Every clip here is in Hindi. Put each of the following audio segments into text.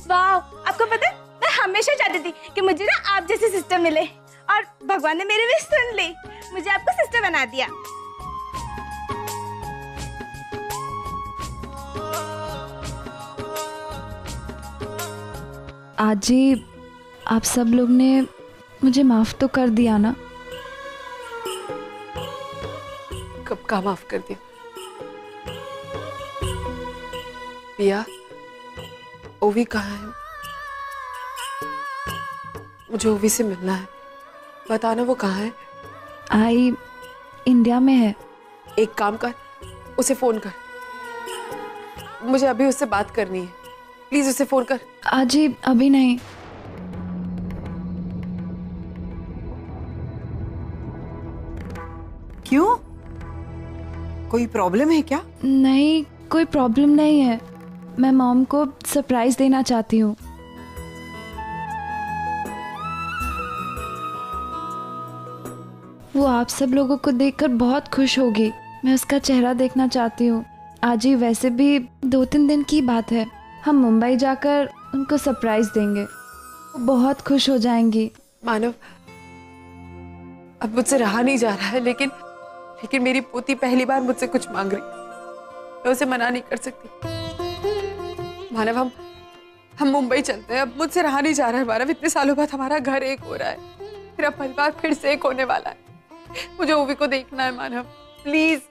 वाह, आपको पता है मैं हमेशा चाहती थी कि मुझे ना आप जैसी सिस्टर मिले, और भगवान ने मेरी विश सुन ली, मुझे आपको सिस्टर बना दिया। आज जी आप सब लोग ने मुझे माफ तो कर दिया ना? कब का माफ कर दिया? पिया, ओवी कहाँ है? मुझे ओवी से मिलना है, बताना वो कहाँ है। आई इंडिया में है। एक काम कर, उसे फोन कर, मुझे अभी उससे बात करनी है, प्लीज उसे फोन कर। आज ही अभी नहीं। क्यों, कोई प्रॉब्लम है क्या? नहीं, कोई प्रॉब्लम नहीं है। मैं मॉम को सरप्राइज देना चाहती हूँ। वो आप सब लोगों को देखकर बहुत खुश होगी। मैं उसका चेहरा देखना चाहती हूँ। आज ही वैसे भी 2-3 दिन की बात है। हम मुंबई जाकर उनको सरप्राइज देंगे, वो बहुत खुश हो जाएंगी। मानव, अब मुझसे रहा नहीं जा रहा है, लेकिन मेरी पोती पहली बार मुझसे कुछ मांग रही, मैं उसे मना नहीं कर सकती। मानव, हम मुंबई चलते हैं, अब मुझसे रहा नहीं जा रहा है। मानव, इतने सालों बाद हमारा घर एक हो रहा है, मेरा परिवार फिर से एक होने वाला है। मुझे ओवी को देखना है मानव, प्लीज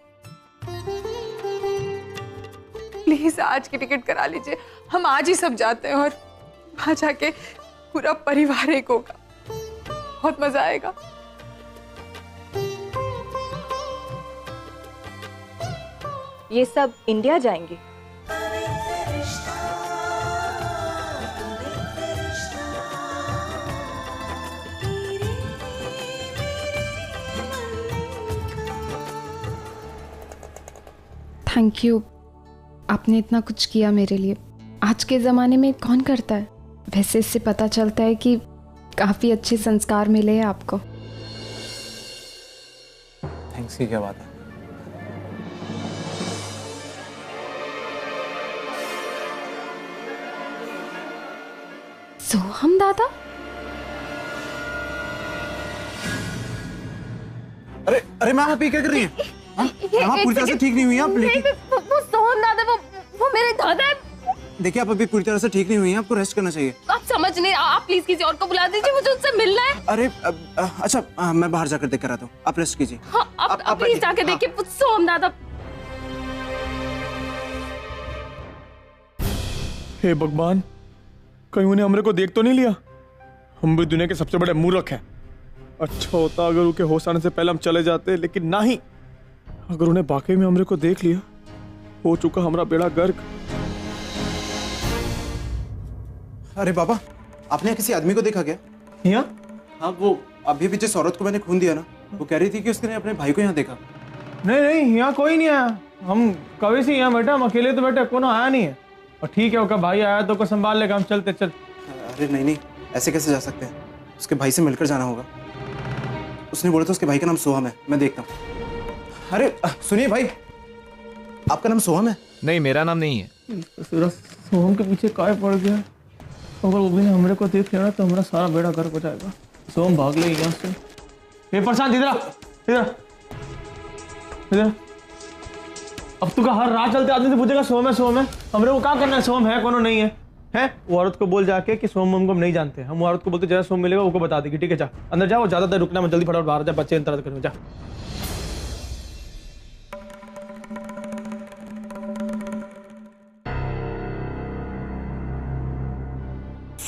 प्लीज आज की टिकट करा लीजिए। हम आज ही सब जाते हैं और वहां जाके पूरा परिवार एक होगा, बहुत मजा आएगा। ये सब इंडिया जाएंगे? थैंक यू, आपने इतना कुछ किया मेरे लिए। आज के ज़माने में कौन करता है? वैसे इससे पता चलता है कि काफ़ी अच्छे संस्कार मिले हैं आपको। थैंक्स की क्या बात है? सोहम दादा? अरे अरे मैम, आप ये क्या कर रही हैं? आप पूरी तरह से ठीक नहीं हुई हैं आप, लेकिन वो सोहम दादा, वो मेरे दादा है। देखिए, आप अभी पूरी तरह से ठीक नहीं हुई हैं, आपको रेस्ट करना चाहिए। आप समझ नहीं, आप प्लीज किसी और को बुला दीजिए, मुझे उनसे मिलना है। अरे अच्छा, मैं बाहर जाकर देख कर आता हूँ, आप रेस्ट कीजिए। हाँ, आप प्लीज जाके देखिए सोहम दादा। हे भगवान, कहीं उन्हें हमरे को देख तो नहीं लिया? हम भी दुनिया के सबसे बड़े मूर्ख हैं। अच्छा होता अगर उनके होश आने से पहले हम चले जाते, लेकिन नहीं। अगर उन्हें वाकई में हमरे को देख लिया, हो चुका हमारा बेड़ा गर्क। अरे बाबा, आपने किसी आदमी को देखा क्या? यहाँ? हाँ, वो अभी भी जिस औरत को मैंने खून दिया ना, वो कह रही थी कि उसने अपने भाई को यहाँ देखा। नहीं नहीं, यहाँ कोई नहीं आया। हम कभी से यहाँ बैठे, हम अकेले तो बैठे, कोनो आया नहीं है। और ठीक है, उसका भाई आया तो को संभाल लेगा, हम चलते चल। अरे नहीं नहीं, ऐसे कैसे जा सकते हैं? उसके भाई से मिलकर जाना होगा। उसने बोला था उसके भाई का नाम सोहम है, मैं देखता हूँ। अरे सुनिए भाई, आपका नाम सोहम है? नहीं, मेरा नाम नहीं है। सोहम के पीछे काय पड़ गया? अगर वो भी ने हमरे को देख लिया तो हमारा सारा बेड़ा गर्क हो जाएगा। सोहम भाग ले यहाँ से। ये प्रशांत, इधर इधर। अब तू का हर रात चलते आदमी से पूछेगा सोहम है। हमरे को क्या करना है? सोहम है कोनो नहीं है? हैं? वो औरत को बोल जाके कि सोहम हमको हम नहीं जानते। हम औरत को बोलते जैसा सोहम मिलेगा वो को बता देगी। ठीक है, जा अंदर जाओ, ज्यादा देर रुकना, मैं जल्दी फटाफट बाहर जा, बच्चे इंतजार करेंगे। जा।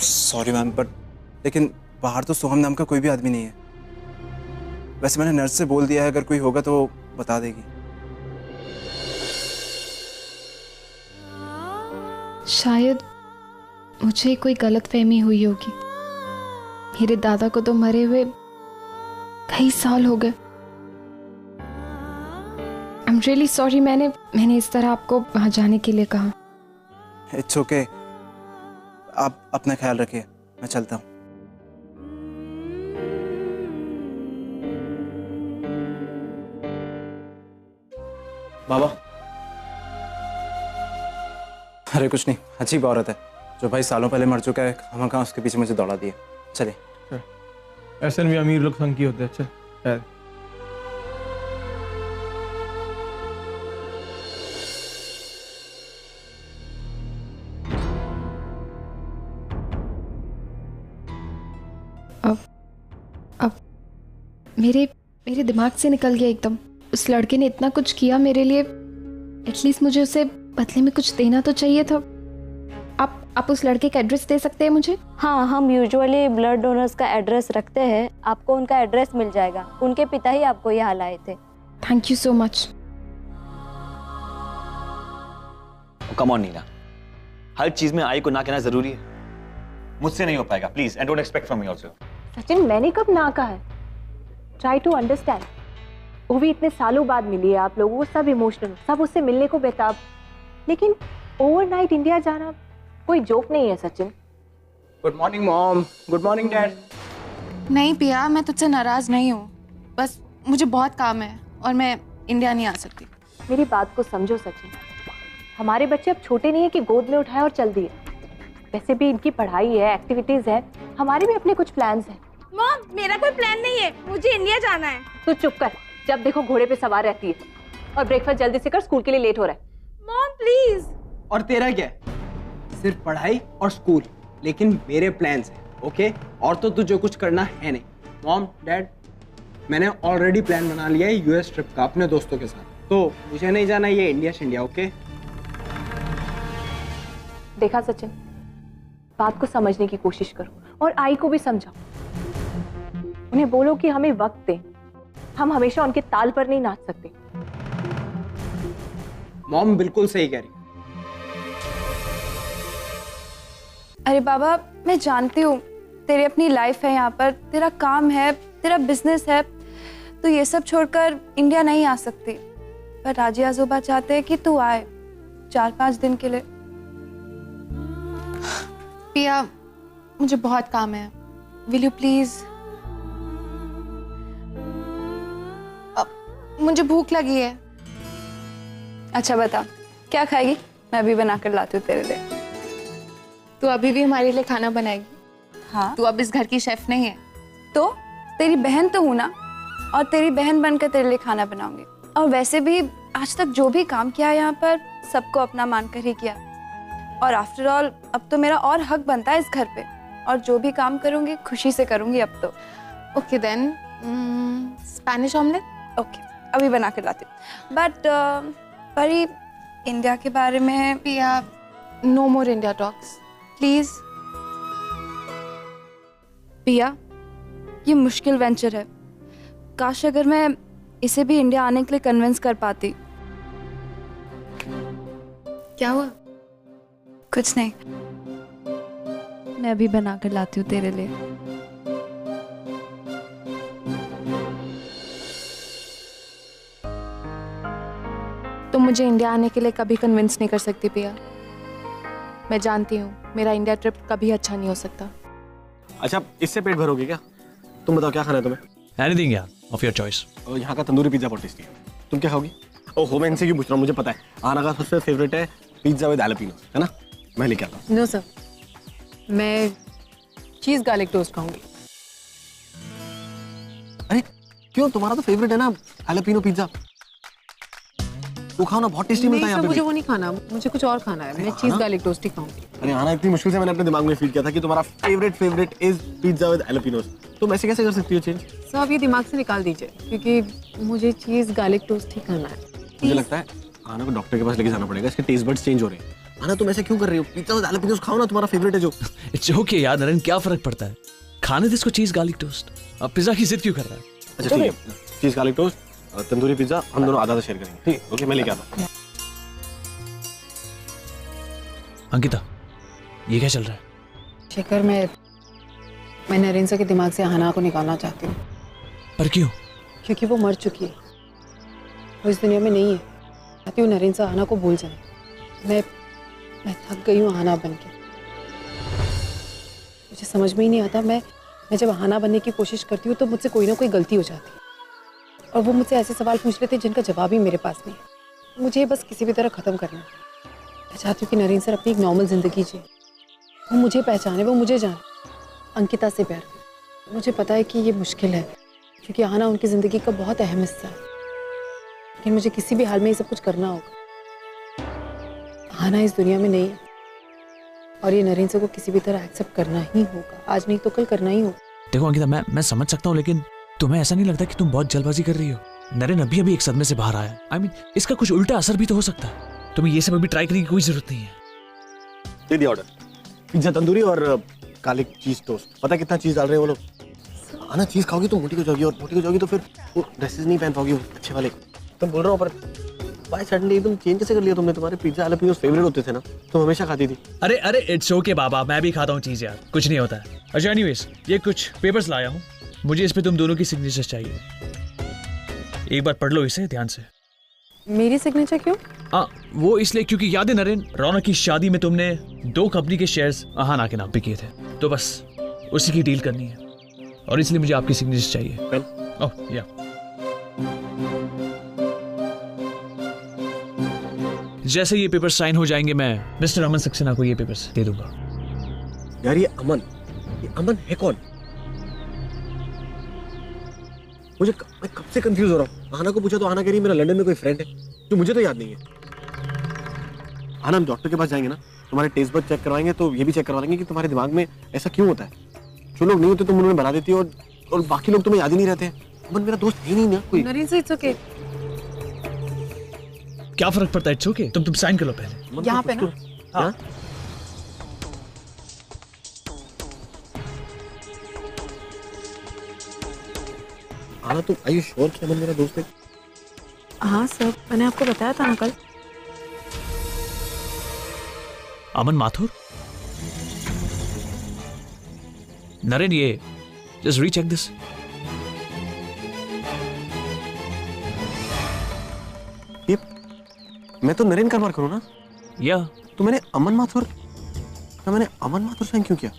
सॉरी मैम, बट लेकिन बाहर तो सोहम नाम का कोई भी आदमी नहीं है। वैसे मैंने नर्स से बोल दिया है, अगर कोई होगा तो बता देगी। शायद मुझे कोई गलतफहमी हुई होगी। मेरे दादा को तो मरे हुए कई साल हो गए। आई एम रियली सॉरी, मैंने इस तरह आपको वहां जाने के लिए कहा। इट्स ओके, आप अपना ख्याल रखिए, मैं चलता हूँ। बाबा, अरे कुछ नहीं, अजीब औरत है, जो भाई सालों पहले मर चुका है, हम कहाँ उसके पीछे मुझे दौड़ा दिया। चलिए। ऐसे भी अमीर लोग संग की होते हैं। अच्छा शायद। अब मेरे दिमाग से निकल गया एकदम। उस लड़के ने इतना कुछ किया मेरे लिए, एटलीस्ट मुझे उसे बदले में कुछ देना तो चाहिए था। आप उस लड़के का एड्रेस दे सकते हैं मुझे? हाँ, हम यूजुअली ब्लड डोनर्स का एड्रेस रखते हैं, आपको उनका एड्रेस मिल जाएगा। उनके पिता ही आपको यहाँ लाए थे। Thank you so much. Come on Neena, हर चीज में आई को ना कहना जरूरी है। मुझसे नहीं हो पाएगा, please, and don't expect from me also. Sachin, मैंने कब ना कहा है? Try to understand. वो भी इतने सालों बाद मिली है आप लोगों को, सब इमोशनल, सब उससे मिलने को बेताब। लेकिन ओवरनाइट इंडिया जाना कोई जोक नहीं है Sachin. Good morning mom. Good morning dad. नहीं पिया, मैं तुझसे नाराज नहीं हूँ, बस मुझे बहुत काम है और मैं इंडिया नहीं आ सकती। मेरी बात को समझो सचिन, हमारे बच्चे अब छोटे नहीं है कि गोद में उठाए और चल दिए। वैसे भी इनकी पढ़ाई है, एक्टिविटीज है, हमारे भी अपने कुछ प्लान्स हैं। मॉम, मेरा कोई प्लान नहीं है, मुझे इंडिया जाना है। तू चुप कर, जब देखो घोड़े पे सवार रहती है। और ब्रेकफास्ट जल्दी से कर, स्कूल के लिए लेट हो रहा है। Mom please. और तेरा क्या है? सिर्फ पढ़ाई और स्कूल, लेकिन मेरे प्लान्स हैं, ओके? और तो तुझे कुछ करना है नहीं। मॉम डैड, मैंने ऑलरेडी प्लान बना लिया है यूएस ट्रिप का अपने दोस्तों के साथ, तो मुझे नहीं जाना ये इंडिया, ओके? देखा सचिन, बात को समझने की कोशिश करो और आई को भी समझाओ। उन्हें बोलो कि हमें वक्त दें, हम हमेशा उनके ताल पर नहीं नाच सकते। मॉम बिल्कुल सही कह रही। अरे बाबा, मैं जानती हूँ तेरी अपनी लाइफ है यहाँ पर, तेरा काम है, तेरा बिजनेस है, तो ये सब छोड़कर इंडिया नहीं आ सकती। पर राजी आजोबा चाहते हैं कि तू आए 4-5 दिन के लिए। पिया, मुझे बहुत काम है, विल यू प्लीज? मुझे भूख लगी है। अच्छा बता, क्या खाएगी? मैं अभी बना कर लाती हूँ तेरे लिए। तू अभी भी हमारे लिए खाना बनाएगी? हाँ। तू अब इस घर की शेफ नहीं है। तो तेरी बहन तो हूँ ना, और तेरी बहन बनकर तेरे लिए खाना बनाऊंगी। और वैसे भी आज तक जो भी काम किया यहाँ पर, सबको अपना मानकर ही किया। और आफ्टर ऑल अब तो मेरा और हक बनता है इस घर पे, और जो भी काम करूंगी खुशी से करूंगी अब तो। Okay then, Spanish omelette? Okay, अभी बना कर लाती हूँ। बट परी, इंडिया के बारे में। Piya, no more India talks please. Piya, ये मुश्किल वेंचर है, काश अगर मैं इसे भी इंडिया आने के लिए कन्विंस कर पाती। क्या हुआ? कुछ नहीं, मैं अभी बना कर लाती हूँ तेरे लिए। तुम मुझे इंडिया आने के लिए कभी कन्विंस नहीं कर सकती पिया। मैं जानती हूँ मेरा इंडिया ट्रिप कभी अच्छा नहीं हो सकता। अच्छा, इससे पेट भरोगे क्या? तुम बताओ क्या खाना है तुम्हें? एनीथिंग यार, ऑफ योर चॉइस। यहाँ का तंदूरी पिज्जा बहुत टेस्टी है। तुम क्या खाओगी? ओहो, मैं इनसे क्यों पूछ रहा हूँ, मुझे पता है। आना का सबसे फेवरेट है पिज्जा विद हैलोपिनो, है ना? मैं लेके आता हूँ। नो सर, मैं चीज गार्लिक टोस्ट खाऊंगी। अरे क्यों, तुम्हारा तो फेवरेट है ना हैलोपिनो पिज्जा, वो खाओ ना, बहुत टेस्टी मिलता है यहाँ पे। मुझे वो नहीं खाना, मुझे कुछ और खाना है। मैं चीज गार्लिक टोस्ट ही खाऊंगी। अरे आना, इतनी मुश्किल से मैंने अपने दिमाग में फीड किया था कि तुम्हारा फेवरेट इज पिज्जा विद हैलोपिनोस। तुम ऐसे कैसे कर सकती हो चेंज? सर, आप ये दिमाग से निकाल दीजिए, क्योंकि मुझे चीज गार्लिक टोस्ट ही खाना है। मुझे लगता है आना को डॉक्टर के पास लेके जाना पड़ेगा, इसके टेस्ट बड्स चेंज हो रहे हैं। आना, तुम ऐसे क्यों कर रही हो? पिज्जा विद हैलोपिनोस खाओ ना, तुम्हारा फेवरेट है जो। इट्स ओके यार नरेन, क्या फर्क पड़ता है, खाने दे इसको चीज गार्लिक टोस्ट। अब पिज्जा की जिद क्यों कर रहा है? अच्छा ठीक है, cheese garlic toast, tandoori pizza, हम दोनों आधा शेयर करेंगे, ठीक है? ओके, मैं लेके आता हूँ। अंकिता, ये क्या चल रहा है? शेखर, मैं नरेन सर के दिमाग से आना को निकालना चाहती हूँ। पर क्यों? क्योंकि वो मर चुकी है, वो इस दुनिया में नहीं है। चाहती हूँ नरेन सर आना को भूल जाए। मैं थक गई हूँ आना बन के। मुझे समझ में ही नहीं आता, मैं जब आना बनने की कोशिश करती हूँ तो मुझसे कोई ना कोई गलती हो जाती है, और वो मुझसे ऐसे सवाल पूछ लेते हैं जिनका जवाब ही मेरे पास नहीं है। मुझे बस किसी भी तरह ख़त्म करना है। मैं चाहती हूँ कि नरेन सर अपनी एक नॉर्मल जिंदगी जिए, वो मुझे पहचाने, वो मुझे जाने, अंकिता से प्यार करे। मुझे पता है कि ये मुश्किल है क्योंकि आना उनकी ज़िंदगी का बहुत अहम हिस्सा है, लेकिन मुझे किसी भी हाल में ये सब कुछ करना होगा। आना इस दुनिया में नहीं है और ये नरेन से को किसी भी तरह एक्सेप्ट करना ही होगा। आज नहीं तो कल करना ही होगा। देखो अंकिता, मैं समझ सकता हूँ, लेकिन तुम्हें ऐसा नहीं लगता कि तुम बहुत जल्दबाजी कर रही हो? नरेन अभी अभी एक सदमे से बाहर आया। I mean, इसका कुछ उल्टा असर भी तो हो सकता है। तुम्हें ये सब अभी ट्राई करने की कोई जरूरत नहीं है। दे दिया ऑर्डर, पिज्जा तंदूरी और काले चीज टोस्ट। पता कितना चीज डाल रहे हैं वो लोग। आना चीज खाओगी तो मोटी हो जाओगी, और मोटी हो जाओगी तो फिर वो ड्रेसेस नहीं पहन पाओगी अच्छे वाले। तुम बोल रहा हूँ, पर बाय सडनली एकदम चेंज कैसे कर लिया तुमने? तुम्हारे पिज्जा जलापेनोस फेवरेट होते थे ना, तुम हमेशा खाती थी। अरे इट्स ओके बाबा, मैं भी खाता हूँ चीज यार, कुछ नहीं होता है। अच्छा एनीवेज, ये कुछ पेपर्स लाया हूँ, मुझे इस पे तुम दोनों की सिग्नेचर चाहिए। एक बार पढ़ लो इसे ध्यान से। मेरी सिग्नेचर क्यों? वो इसलिए क्योंकि याद है नरेन, रौनक की शादी में तुमने 2 कंपनी के शेयर्स अहाना के नाम पे किए थे, तो बस उसी की डील करनी है और इसलिए मुझे आपकी सिग्नेचर चाहिए। ओह या। जैसे ये पेपर साइन हो जाएंगे मैं मिस्टर अमन सक्सेना को ये पेपर्स दे दूंगा। यार ये अमन है कौन? मैं कब से कंफ्यूज हो रहा हूँ। आना को पूछा तो आना कह रही मेरा लंदन में कोई फ्रेंड है जो मुझे तो याद नहीं है। आना, हम डॉक्टर के पास जाएंगे ना, तुम्हारे टेस्ट बड चेक करवाएंगे, तो ये भी चेक करवा लेंगे कि तुम्हारे दिमाग में ऐसा क्यों होता है। जो लोग नहीं होते तुम उन्हें बना देती हो, और बाकी लोग तुम्हें याद ही नहीं रहते। अमन मेरा दोस्त है नहीं ना कोई। नरेन से इट्स ओके। क्या फर्क पड़ता है? It's okay. तुम साइन कर लो पहले यहाँ पे ना। हाँ? आना, तुम आर यू श्योर कि अमन मेरा दोस्त है? हाँ सर, मैंने आपको बताया था ना कल। अमन माथुर? नरेन, ये जस्ट रीचेक दिस। ये मैं तो नरेन करमार करूँ ना? या तो मैंने अमन माथुर साइन क्यों किया?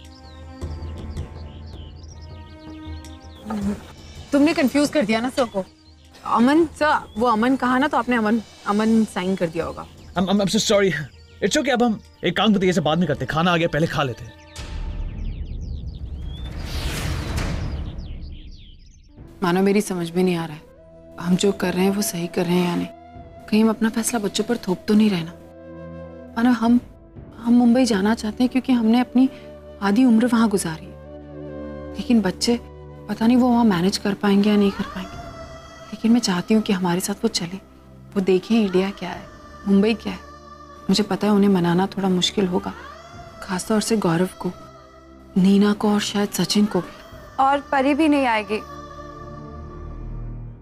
तुमने कंफ्यूज कर दिया ना सर को। अमन सर, वो अमन कहा ना तो आपने अमन साइन कर दिया होगा। I'm so sorry. It's okay, अब हम एक काम करते हैं, ये बाद में करते हैं। खाना आ गया, पहले खा लेते हैं। मानो मेरी समझ में नहीं आ रहा है, हम जो कर रहे हैं वो सही कर रहे हैं या नहीं। कहीं हम अपना फैसला बच्चों पर थोप तो नहीं रहना। मानो हम मुंबई जाना चाहते हैं क्योंकि हमने अपनी आधी उम्र वहां गुजारी है, लेकिन बच्चे पता नहीं वो वहाँ मैनेज कर पाएंगे या नहीं कर पाएंगे। लेकिन मैं चाहती हूँ कि हमारे साथ वो चले, वो देखें इंडिया क्या है, मुंबई क्या है। मुझे पता है उन्हें मनाना थोड़ा मुश्किल होगा, खासतौर से गौरव को, नीना को और शायद सचिन को भी। और परी भी नहीं आएगी।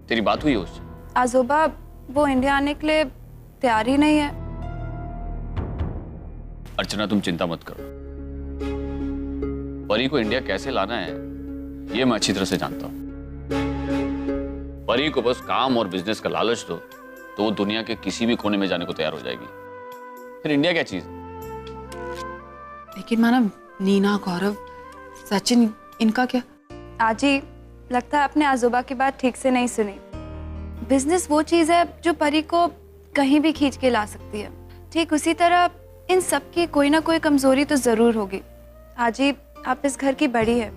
तेरी बात हुई उससे? आजोबा, वो इंडिया आने के लिए तैयार ही नहीं है। अर्चना, तुम चिंता मत करो। परी को इंडिया कैसे लाना है ये मैं अच्छी तरह से जानता हूं। परी को बस काम और बिजनेस का लालच दो तो वो दुनिया के किसी भी कोने में जाने को तैयार हो जाएगी। फिर इंडिया क्या चीज? लेकिन मानव, नीना, गौरव, सचिन, इनका क्या? आजी, लगता है आपने आजोबा की बात ठीक से नहीं सुनी। बिजनेस वो चीज है जो परी को कहीं भी खींच के ला सकती है। ठीक उसी तरह इन सब की कोई ना कोई कमजोरी तो जरूर होगी। आजी, आप इस घर की बड़ी है,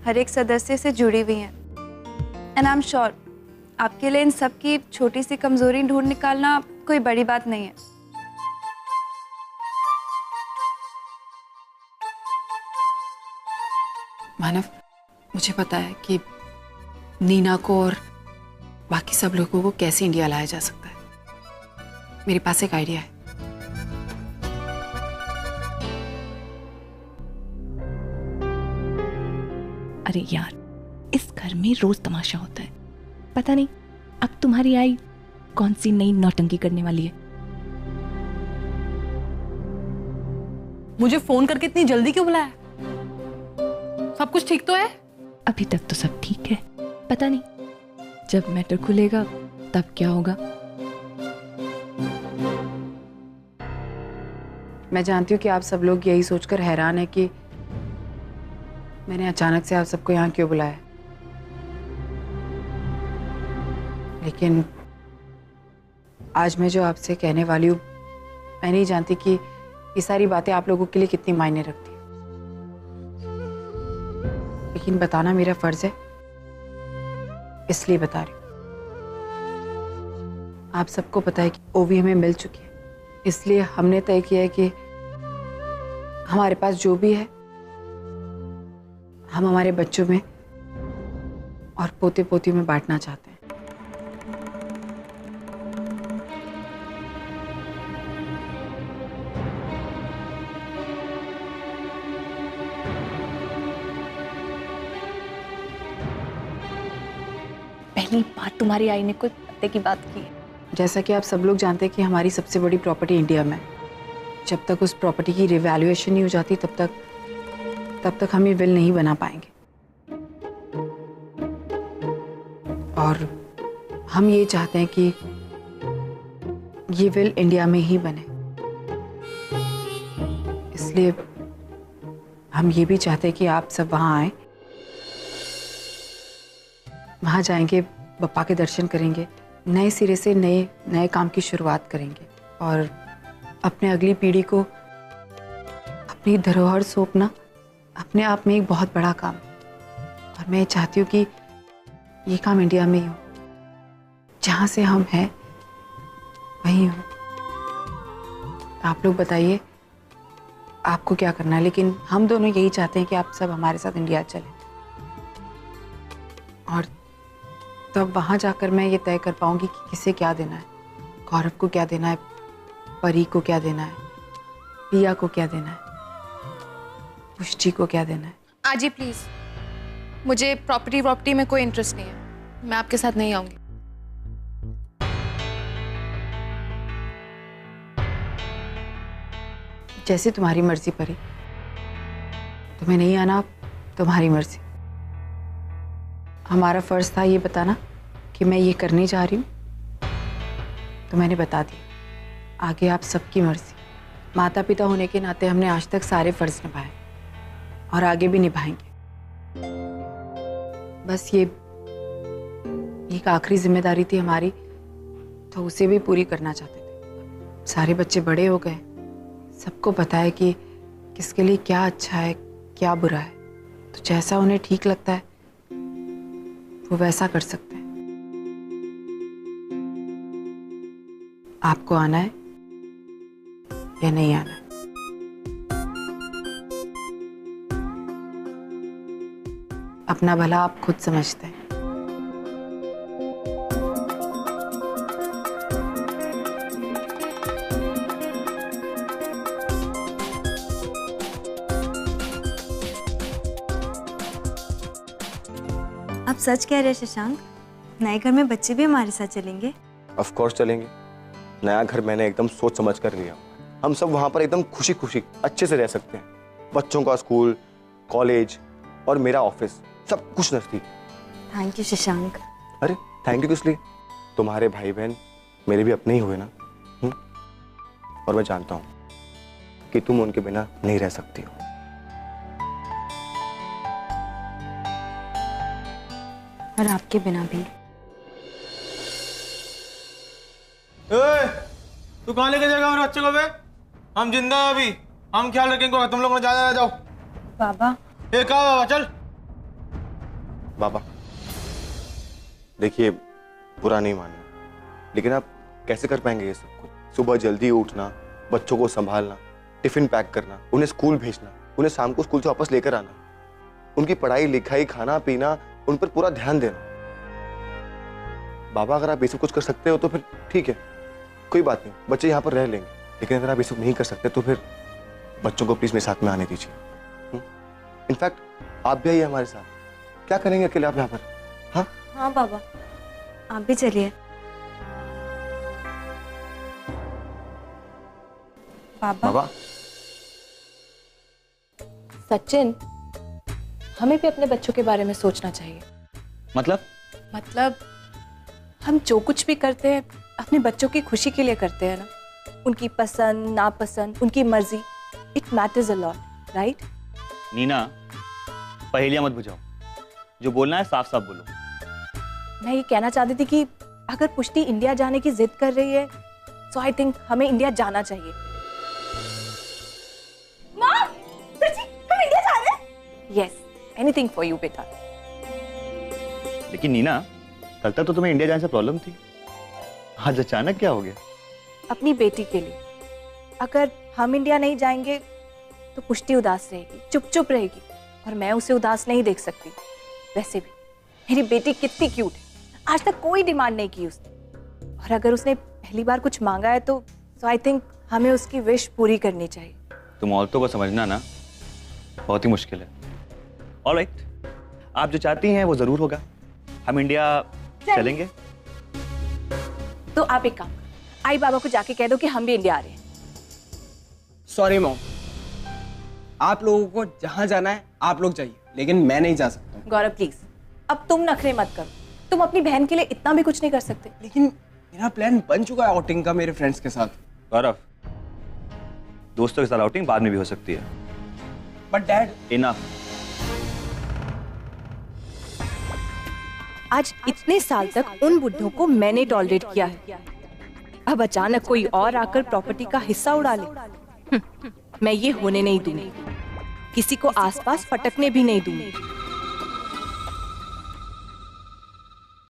हर एक सदस्य से जुड़ी हुई हैं। एंड आई एम श्योर आपके लिए इन सब की छोटी सी कमजोरी ढूंढ निकालना कोई बड़ी बात नहीं है। मानव, मुझे पता है कि नीना को और बाकी सब लोगों को कैसे इंडिया लाया जा सकता है। मेरे पास एक आइडिया है। अरे यार, इस घर में रोज तमाशा होता है। पता नहीं अब तुम्हारी आई कौन सी नई नौटंकी करने वाली है। मुझे फोन करके इतनी जल्दी क्यों बुलाया? सब कुछ ठीक तो है? अभी तक तो सब ठीक है, पता नहीं जब मैटर खुलेगा तब क्या होगा। मैं जानती हूँ कि आप सब लोग यही सोचकर हैरान है कि मैंने अचानक से आप सबको यहाँ क्यों बुलाया, लेकिन आज मैं जो आपसे कहने वाली हूँ, मैं नहीं जानती कि ये सारी बातें आप लोगों के लिए कितनी मायने रखती है। लेकिन बताना मेरा फर्ज है, इसलिए बता रही हूँ। आप सबको पता है कि ओवी हमें मिल चुकी है, इसलिए हमने तय किया है कि हमारे पास जो भी है हम हमारे बच्चों में और पोते पोतियों में बांटना चाहते हैं। पहली बार तुम्हारी आई ने कोई पत्ते की बात की है। जैसा कि आप सब लोग जानते हैं कि हमारी सबसे बड़ी प्रॉपर्टी इंडिया में है। जब तक उस प्रॉपर्टी की रिवैल्यूएशन नहीं हो जाती तब तक हम ये विल नहीं बना पाएंगे। और हम ये चाहते हैं कि ये विल इंडिया में ही बने, इसलिए हम ये भी चाहते हैं कि आप सब वहाँ आए, वहाँ जाएंगे, बप्पा के दर्शन करेंगे, नए सिरे से नए काम की शुरुआत करेंगे और अपने अगली पीढ़ी को अपनी धरोहर सौंपना अपने आप में एक बहुत बड़ा काम है। और मैं चाहती हूँ कि ये काम इंडिया में ही हो, जहाँ से हम हैं वहीं हो। आप लोग बताइए आपको क्या करना है, लेकिन हम दोनों यही चाहते हैं कि आप सब हमारे साथ इंडिया चलें और तब वहाँ जाकर मैं ये तय कर पाऊंगी कि किसे क्या देना है। गौरव को क्या देना है, परी को क्या देना है, पिया को क्या देना है, पुष्टि को क्या देना है। आजी प्लीज, मुझे प्रॉपर्टी में कोई इंटरेस्ट नहीं है, मैं आपके साथ नहीं आऊंगी। जैसे तुम्हारी मर्जी परी, तुम्हें नहीं आना तुम्हारी मर्जी। हमारा फर्ज था ये बताना कि मैं ये करने जा रही हूँ, तो मैंने बता दिया। आगे आप सबकी मर्जी। माता पिता होने के नाते हमने आज तक सारे फर्ज निभाए और आगे भी निभाएंगे। बस ये एक आखिरी जिम्मेदारी थी हमारी, तो उसे भी पूरी करना चाहते थे। सारे बच्चे बड़े हो गए, सबको पता है कि किसके लिए क्या अच्छा है क्या बुरा है, तो जैसा उन्हें ठीक लगता है वो वैसा कर सकते हैं। आपको आना है या नहीं आना है? अपना भला आप खुद समझते हैं। आप सच कह रहे हैं शशांक, नए घर में बच्चे भी हमारे साथ चलेंगे? ऑफ कोर्स चलेंगे। नया घर मैंने एकदम सोच समझ कर लिया। हम सब वहां पर एकदम खुशी खुशी अच्छे से रह सकते हैं। बच्चों का स्कूल, कॉलेज और मेरा ऑफिस, सब कुछ नजदीक। Thank you Shashank. अरे थैंक यू किस लिए? तुम्हारे भाई बहन मेरे भी अपने ही हुए ना। और मैं जानता हूं कि तुम उनके बिना नहीं रह सकती हो। और आपके बिना भी। तू कहाँ लेके जाएगा मेरे बच्चे को बे? हम जिंदा है अभी, हम ख्याल रखेंगे। तुम लोग जा जाओ। बाबा कहा बाबा? चल बाबा देखिए, बुरा नहीं मानना, लेकिन आप कैसे कर पाएंगे ये सब कुछ? सुबह जल्दी उठना, बच्चों को संभालना, टिफिन पैक करना, उन्हें स्कूल भेजना, उन्हें शाम को स्कूल से वापस लेकर आना, उनकी पढ़ाई लिखाई, खाना पीना, उन पर पूरा ध्यान देना। बाबा अगर आप ये सब कुछ कर सकते हो तो फिर ठीक है, कोई बात नहीं, बच्चे यहाँ पर रह लेंगे। लेकिन अगर आप ये सब नहीं कर सकते तो फिर बच्चों को प्लीज मेरे साथ में आने दीजिए। इनफैक्ट आप भी आइए हमारे साथ। क्या करेंगे अकेले आप यहाँ पर? हाँ हाँ बाबा, आप भी चलिए। बाबा सचिन, हमें भी अपने बच्चों के बारे में सोचना चाहिए। मतलब हम जो कुछ भी करते हैं अपने बच्चों की खुशी के लिए करते हैं ना। उनकी पसंद नापसंद, उनकी मर्जी, it matters a lot, right? Nina, पहेलियां मत बुझाओ, जो बोलना है साफ साफ बोलो। मैं ये कहना चाहती थी कि अगर पुष्टि इंडिया जाने की जिद कर रही है, सो आई थिंक हमें इंडिया जाना चाहिए। मॉम, सच्ची हम इंडिया जा रहे हैं? यस, एनीथिंग फॉर यू बेटा। लेकिन नीना, कल तक तो तुम्हें इंडिया जाने से प्रॉब्लम थी, आज अचानक क्या हो गया? अपनी बेटी के लिए। अगर हम इंडिया नहीं जाएंगे तो पुष्टि उदास रहेगी, चुप चुप रहेगी, और मैं उसे उदास नहीं देख सकती। वैसे भी मेरी बेटी कितनी क्यूट है, आज तक कोई डिमांड नहीं की उसने, और अगर उसने पहली बार कुछ मांगा है तो आई थिंक हमें उसकी विश पूरी करनी चाहिए। तुम औरतों को समझना ना बहुत ही मुश्किल है। ऑलराइट, आप जो चाहती हैं वो जरूर होगा, हम इंडिया चलेंगे। तो आप एक काम करो, आई बाबा को जाके कह दो कि हम भी इंडिया आ रहे हैं। सॉरी मॉम, आप लोगों को जहां जाना है आप लोग जाइए, लेकिन मैं नहीं जा सकता। गौरव प्लीज, अब तुम नखरे मत करो, तुम अपनी बहन के लिए इतना भी कुछ नहीं कर सकते। लेकिन मेरा प्लान बन चुका है आउटिंग का मेरे फ्रेंड्स के साथ। गौरव, दोस्तों के साथ आउटिंग बाद में भी हो सकती है। But dad, enough. आज इतने साल तक उन बुड्ढों को मैंने टॉलरेट किया है, अब अचानक कोई और आकर प्रॉपर्टी का हिस्सा उड़ा ले, मैं ये होने नहीं दूंगी, किसी को आसपास फटकने भी नहीं दूंगी।